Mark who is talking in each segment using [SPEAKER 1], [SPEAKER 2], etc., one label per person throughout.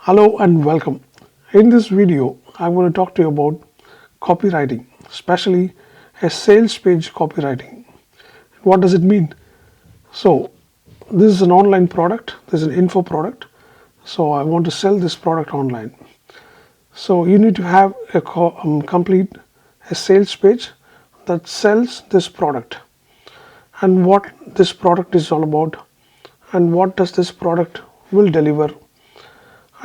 [SPEAKER 1] Hello and welcome. In this video, I'm going to talk to you about copywriting, especially a sales page copywriting. What does it mean? So, this is an online product, this is an info product. So, I want to sell this product online. So, you need to have a complete a sales page that sells this product and what this product is all about and what does this product will deliver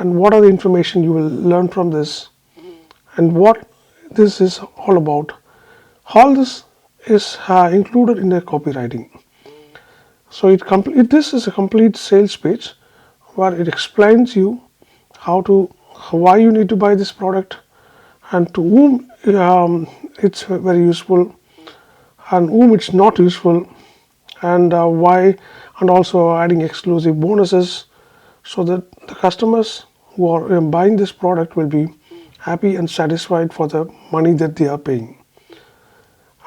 [SPEAKER 1] and what are the information you will learn from this and what this is all about. All this is included in the copywriting. So this is a complete sales page where it explains you why you need to buy this product and to whom it's very useful and whom it's not useful and why, and also adding exclusive bonuses so that the customers who are buying this product will be happy and satisfied for the money that they are paying.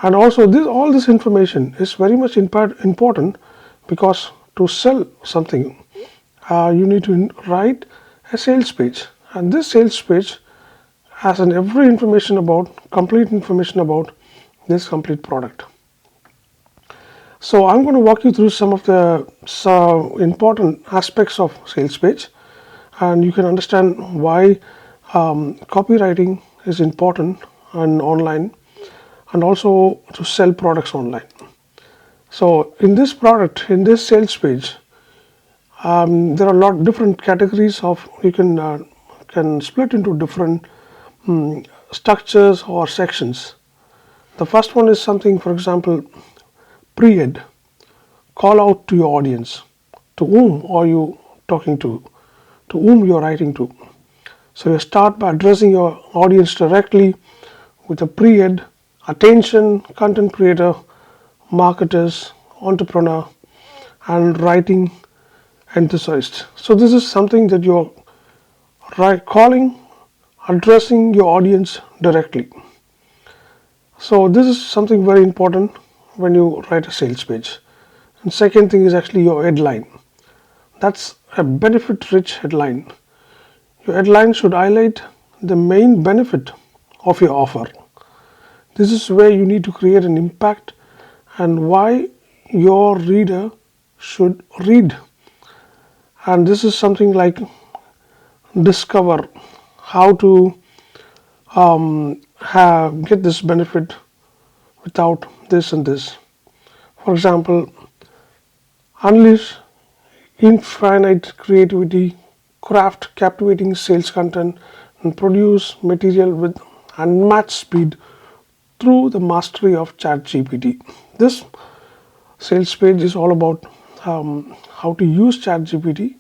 [SPEAKER 1] And also all this information is very much important because to sell something you need to write a sales page, and this sales page has every complete information about this complete product. So I'm going to walk you through some of the important aspects of sales page, and you can understand why copywriting is important and online, and also to sell products online. So in this sales page, there are a lot of different categories of you can split into different structures or sections. The first one is something, for example, pre-ed, call out to your audience. To whom are you talking to whom you are writing to? So you start by addressing your audience directly with a pre-ed, attention, content creator, marketers, entrepreneur, and writing enthusiast. So this is something that you're addressing your audience directly. So this is something very important when you write a sales page. And second thing is actually your headline. That's a benefit-rich headline. Your headline should highlight the main benefit of your offer. This is where you need to create an impact and why your reader should read. And this is something like discover how to get this benefit without this and this. For example, unleash infinite creativity, craft captivating sales content, and produce material with unmatched speed through the mastery of ChatGPT. This sales page is all about how to use ChatGPT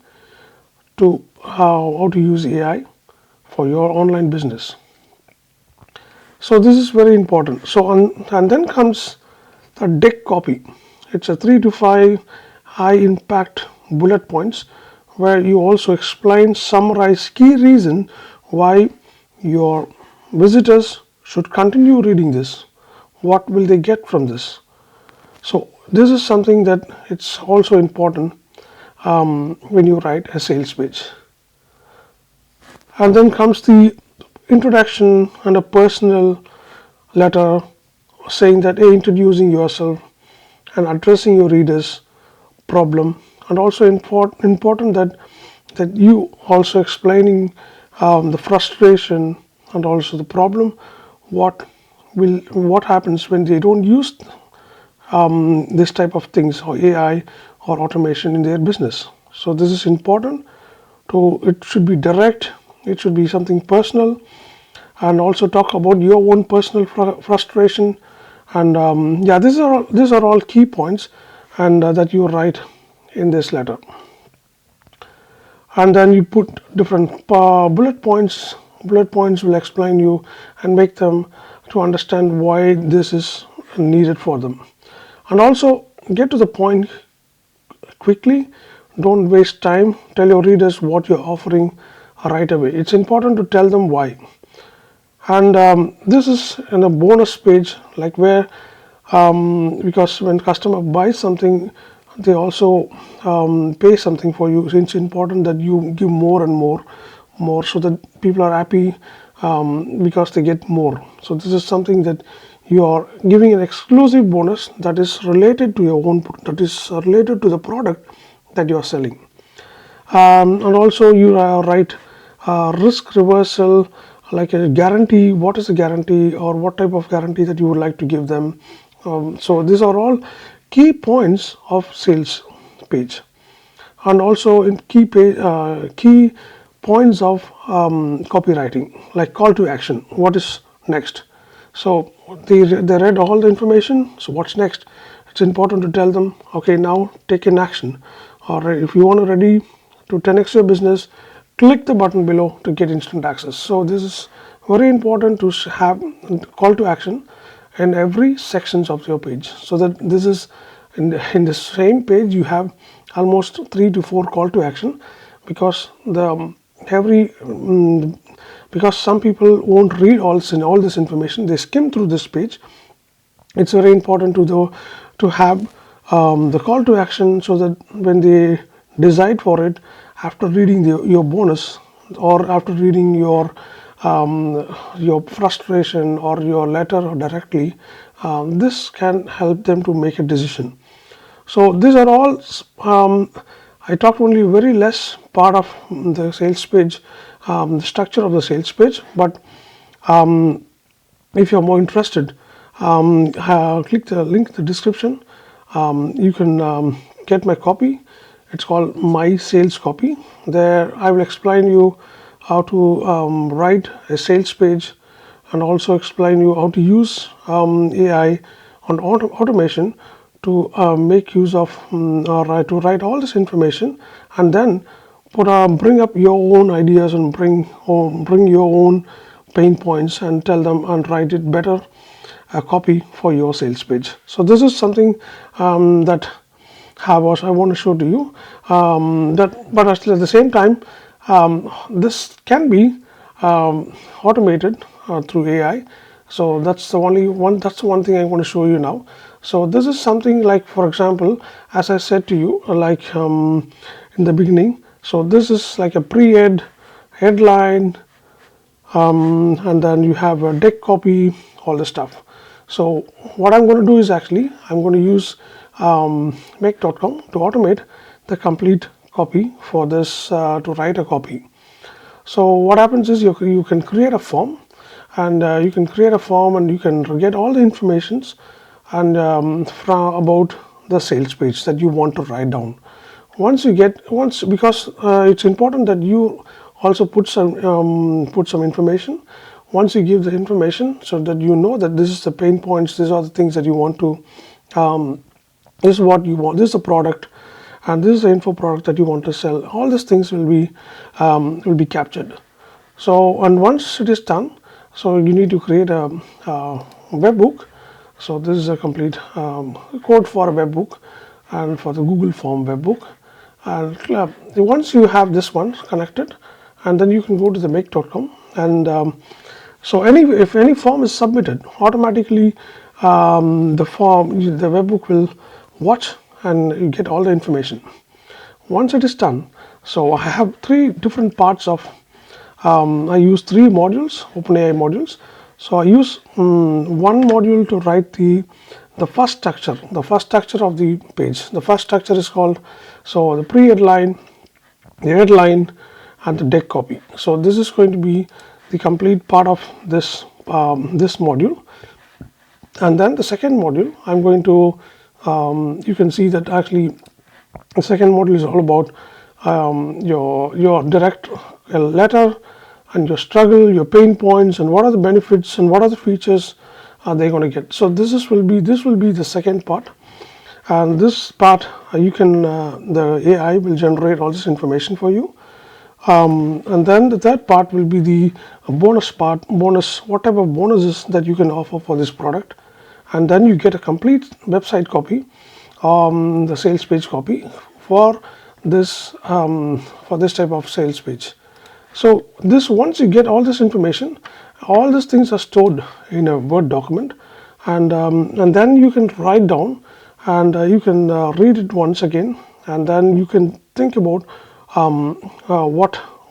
[SPEAKER 1] how to use AI for your online business. So this is very important. So and then comes the deck copy. It's a 3 to 5 high impact bullet points where you also summarize key reason why your visitors should continue reading this. What will they get from this? So this is something that it's also important when you write a sales page. And then comes the introduction and a personal letter saying that introducing yourself and addressing your readers' problem, and also important that you also explaining the frustration and also the problem, what happens when they don't use this type of things or AI or automation in their business. So this is important. It should be direct. It should be something personal, and also talk about your own personal frustration. And these are all key points, and that you write in this letter. And then you put different bullet points. Bullet points will explain you and make them to understand why this is needed for them. And also get to the point quickly. Don't waste time. Tell your readers what you're offering right away. It's important to tell them why. And this is in a bonus page, like where because when customer buys something, they also pay something for you. It's important that you give more and more more, so that people are happy because they get more. So this is something that you are giving an exclusive bonus that is related to your own, that is related to the product that you are selling. And also you write risk reversal, like a guarantee. What is a guarantee, or what type of guarantee that you would like to give them? So these are all key points of sales page, and also in key points of copywriting, like call to action. What is next? So they read all the information. So what's next? It's important to tell them, okay, now take an action. Or if you want to ready to 10x your business, click the button below to get instant access. So this is very important to have call to action in every sections of your page, so that this is in the same page you have almost 3 to 4 call to action, because because some people won't read all this information, they skim through this page. It's very important to have the call to action, so that when they decide for it after reading your bonus, or after reading your frustration or your letter directly, this can help them to make a decision. So these are all I talked only very less part of the sales page, the structure of the sales page. But if you're more interested, click the link in the description. You can get my copy. It's called My Sales Copy. There I will explain you how to write a sales page, and also explain you how to use AI on automation to make use of to write all this information, and then bring up your own ideas, and bring your own pain points, and tell them and write it better copy for your sales page. So this is something that I want to show to you, but at the same time, this can be automated through AI. So that's the one thing I want to show you now. So this is something like, for example, as I said to you, like in the beginning. So this is like a pre-ed, headline, and then you have a deck copy, all the stuff. So what I'm going to do is, actually I'm going to use make.com to automate the complete copy for this, to write a copy. So what happens is, you can create a form, and you can get all the informations and about the sales page that you want to write down. Because it's important that you also put some information. Once you give the information, so that you know that this is the pain points, these are the things that you want to, this is what you want, this is the product, and this is the info product that you want to sell. All these things will be captured. So, and once it is done, so you need to create a webhook. So this is a complete code for a webhook, and for the Google form webhook. And once you have this one connected, and then you can go to the make.com, and so if any form is submitted, automatically the webhook will watch, and you get all the information. Once it is done, so I have 3 different parts of, I use 3 modules, OpenAI modules. So I use one module to write the first structure of the page. The first structure is called, so the pre-headline, the headline, and the deck copy. So this is going to be the complete part of this module. And then the second module, I'm going to, you can see that actually the second module is all about your direct letter, and your struggle, your pain points, and what are the benefits, and what are the features they're going to get. So this will be the second part, and this part you can the AI will generate all this information for you, and then the third part will be the bonus part, what type of bonuses that you can offer for this product, and then you get a complete website copy, the sales page copy for this type of sales page. So once you get all this information, all these things are stored in a Word document, and then you can write down, and you can read it once again, and then you can think about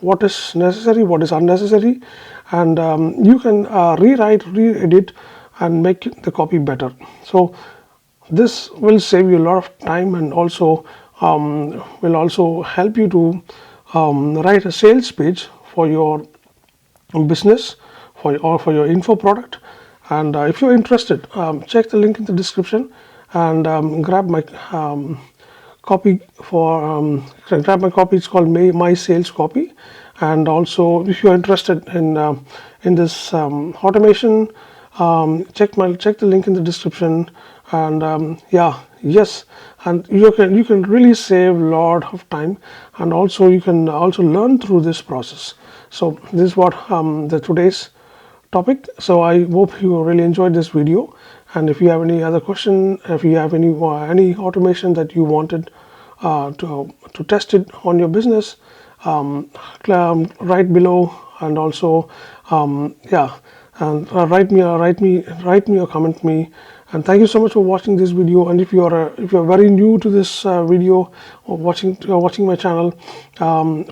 [SPEAKER 1] what is necessary, what is unnecessary, and you can rewrite, re-edit, and make the copy better. So this will save you a lot of time, and also will also help you to write a sales page for your business, for your info product. And if you're interested, check the link in the description and grab my copy for grab my copy. It's called my sales copy. And also, if you're interested in this automation, check the link in the description. And and you can really save a lot of time, and also you can also learn through this process. So this is what the today's topic. So I hope you really enjoyed this video, and if you have any other question, if you have any automation that you wanted to test it on your business, write below. And also and write me or comment me. And thank you so much for watching this video. And if you're very new to this video, or watching my channel,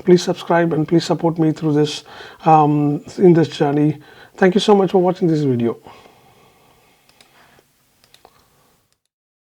[SPEAKER 1] please subscribe and please support me through this in this journey. Thank you so much for watching this video.